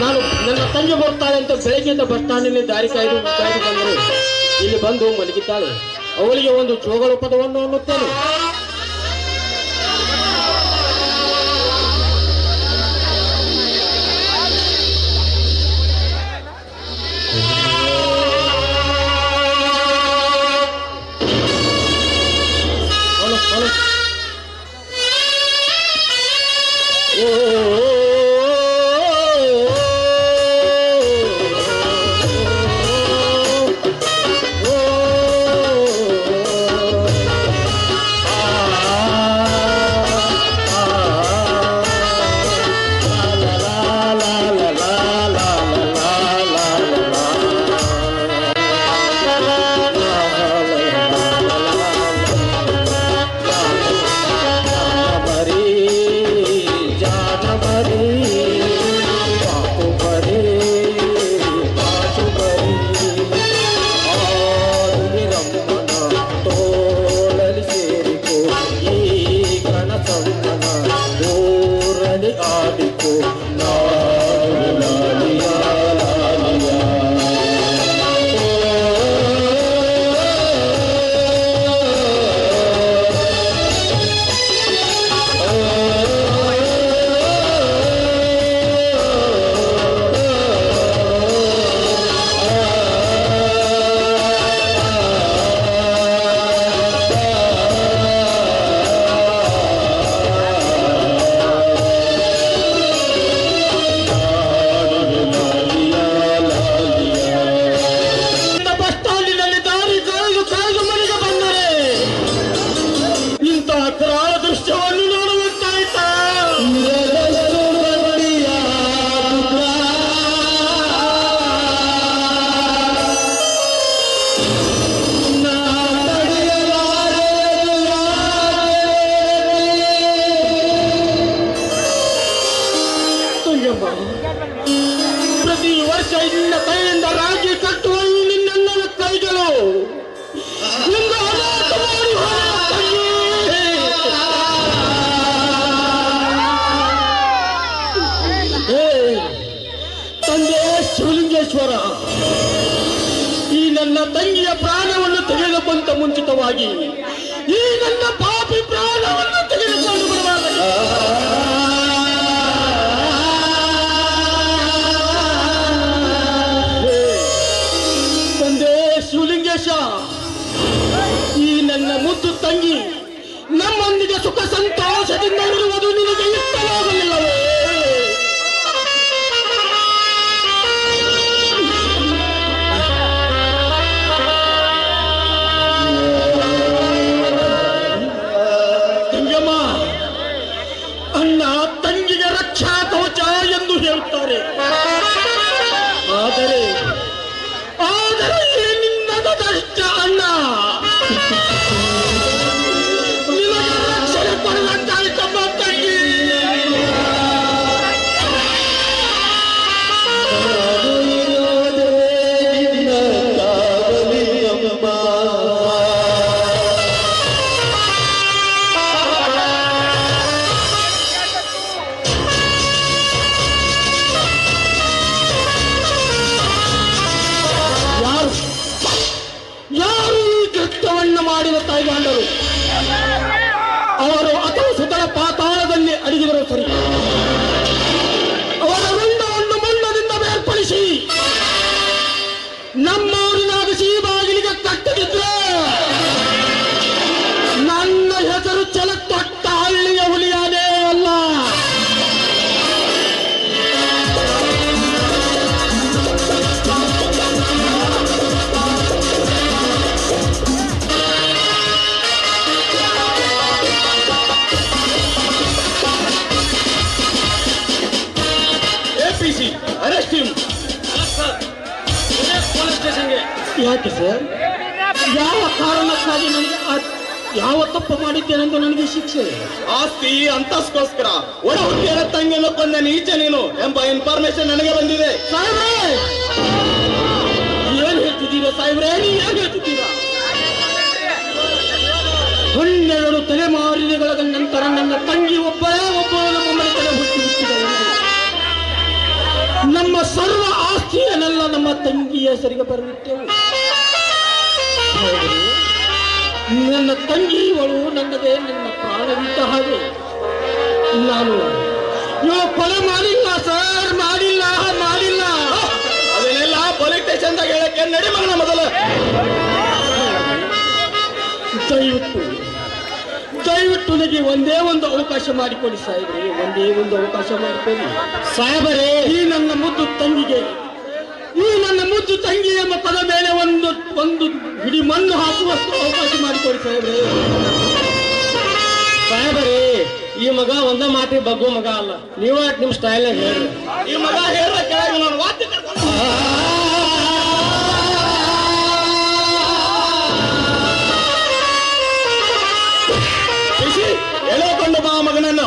ನಾನು ನನ್ನ ತಂಗಿ ಬರ್ತಾಳೆ ಅಂತ ಬೆಳಗ್ಗೆಯಿಂದ ಬಸ್ ಸ್ಟ್ಯಾಂಡಿನಲ್ಲಿ ದಾರಿ ಕಾಯ್ದು ಬಂದರು. ಇಲ್ಲಿ ಬಂದು ಮಲಗಿದ್ದಾಳೆ. ಅವಳಿಗೆ ಒಂದು ಜೋಗಳ ಪದವನ್ನು ಅನ್ನುತ್ತೇನೆ. ಪ್ರತಿ ವರ್ಷ ನಿನ್ನ ಕೈಯಿಂದ ರಾಗಿ ಕಟ್ಟುವ ನಿನ್ನ ಕೈಗಳು ತಂದೆ ಶಿವಲಿಂಗೇಶ್ವರ, ಈ ನನ್ನ ತಂಗಿಯ ಪ್ರಾಣವನ್ನು ತೆಗೆದುಕೊಂಡ ಮುಂಚಿತವಾಗಿ ಈ ನನ್ನ ಪಾಪಿ ಪ್ರಾಣವನ್ನು ತೆಗೆದುಕೊಂಡು ಬರಬಾರದು. ಈ ನನ್ನ ಮುದ್ದು ತಂಗಿ ನಮ್ಮೊಂದಿಗೆ ಸುಖ ಸಂತೋಷದಿಂದ ಇರುವುದು ನಿನಗೆ ಇಷ್ಟವಾಗಲಿಲ್ಲವೇ? ತಂಗಮ್ಮ, ಅಣ್ಣ ತಂಗಿಗೆ ರಕ್ಷಾ ಕವಚ ಎಂದು ಹೇಳುತ್ತಾರೆ. ಆದರೆ ನಿನ್ನದಷ್ಟ ಅಣ್ಣ ನಿಮಗೆ ರಕ್ಷಣೆ ಕೊಡುವಂತಾಯ್ತಮ್ಮ ತಂಗಿ. ಮಾಡಿದ ತಾಯ್ಗಾಂಡರು ಅವರು ಅಥವಾ ಸುತಲ ಪಾತಾಳದಲ್ಲಿ ಅಡಗಿದರು ಸರಿ. ಅವರ ರುಂಡವನ್ನು ಮಣ್ಣದಿಂದ ಬೇರ್ಪಡಿಸಿ ನಮ್ಮೂರಿನಾಗ ಬಾಗಿಲಿಗೆ ಕಟ್ಟದಿದ್ರೆ ನನ್ನ ಹೆಸರು ಚಲತ್ತೊಟ್ಟ ಹಳ್ಳಿಯ ಹುಲಿಯಾನೇ ಅಲ್ಲ. Arrest him. ಪೊಲೀಸ್ ಸ್ಟೇಷನ್ಗೆ. ಯಾಕೆ ಸರ್? ಯಾವ ಕಾರಣಕ್ಕಾಗಿ ನನಗೆ ಯಾವ ತಪ್ಪು ಮಾಡಿದ್ದೇನೆಂದು ನನಗೆ ಶಿಕ್ಷೆ? ಆಸ್ತಿ ಅಂತಸ್ಕೋಸ್ಕರ ಒಡ ಹುಟ್ಟಿಯರ ತಂಗಿಯನ್ನು ಕೊಂದ ನೀಚ ನೀನು ಎಂಬ ಇನ್ಫಾರ್ಮೇಶನ್ ನನಗೆ ಬಂದಿದೆ. ಸಾಹೇಬ್ರೆ, ಏನ್ ಹೇಳ್ತಿದ್ದೀರಾ ಸಾಹೇಬ್ರೆ? ಏನ್ ಹೇಳ್ತಿದ್ದೀರಾ? 12 ತಲೆಮಾರಿಗಳ ನಂತರ ನನ್ನ ತಂಗಿ ಒಬ್ಬಳೇ ನಮ್ಮ ಮನೆತನ ಹುಟ್ಟಿದ ನಮ್ಮ ಸರ್ವ ಆಸ್ತಿಯನ್ನೆಲ್ಲ ನಮ್ಮ ತಂಗಿಯ ಹೆಸರಿಗೆ ಬರೆದಿಟ್ಟೆವು. ಹೌದು, ನನ್ನ ತಂಗಿ ಇವಳು ನನ್ನದೇ, ನನ್ನ ಪ್ರಾಣವಿದ್ದ ಹಾಗೆ. ನಾನು ಇವ ಕೊಲೆ ಮಾಡಿಲ್ಲ ಸರ್, ಮಾಡಿಲ್ಲ. ಅದನ್ನೆಲ್ಲ ಪೊಲೀಸ್ ಸ್ಟೇಷನ್ದಾಗ ಹೇಳಕ್ಕೆ ನಡಿ ಮಗನ ಮೊದಲು. ದಯವಿಟ್ಟು ನನಗೆ ಒಂದೇ ಒಂದು ಅವಕಾಶ ಮಾಡಿಕೊಡಿ ಸಾಹೇಬ್ರೆ, ಒಂದೇ ಒಂದು ಅವಕಾಶ ಮಾಡಿಕೊಡಿ ಸಾಹೇಬರೇ. ಈ ನನ್ನ ಮುದ್ದು ತಂಗಿಯ ಮುಖದ ಮೇಲೆ ಒಂದು ಹಿಡಿ ಮಣ್ಣು ಹಾಕುವಷ್ಟು ಅವಕಾಶ ಮಾಡಿಕೊಡಿ ಸಾಹೇಬ್ರೆ. ಸಾಹೇಬರೇ, ಈ ಮಗ ಒಂದ ಮಾತಿ ಬಗ್ಗು ಮಗ ಅಲ್ಲ, ನೀವ ನಿಮ್ ಸ್ಟೈಲ್ ಹೇಳಿ. ಈ ಮಗ ಹೇಳ ಕೆಳಗೆ ನಾನು ವಾದ್ಯ ಎಳೆಕೊಂಡು ಬಾ ಮಗನನ್ನು.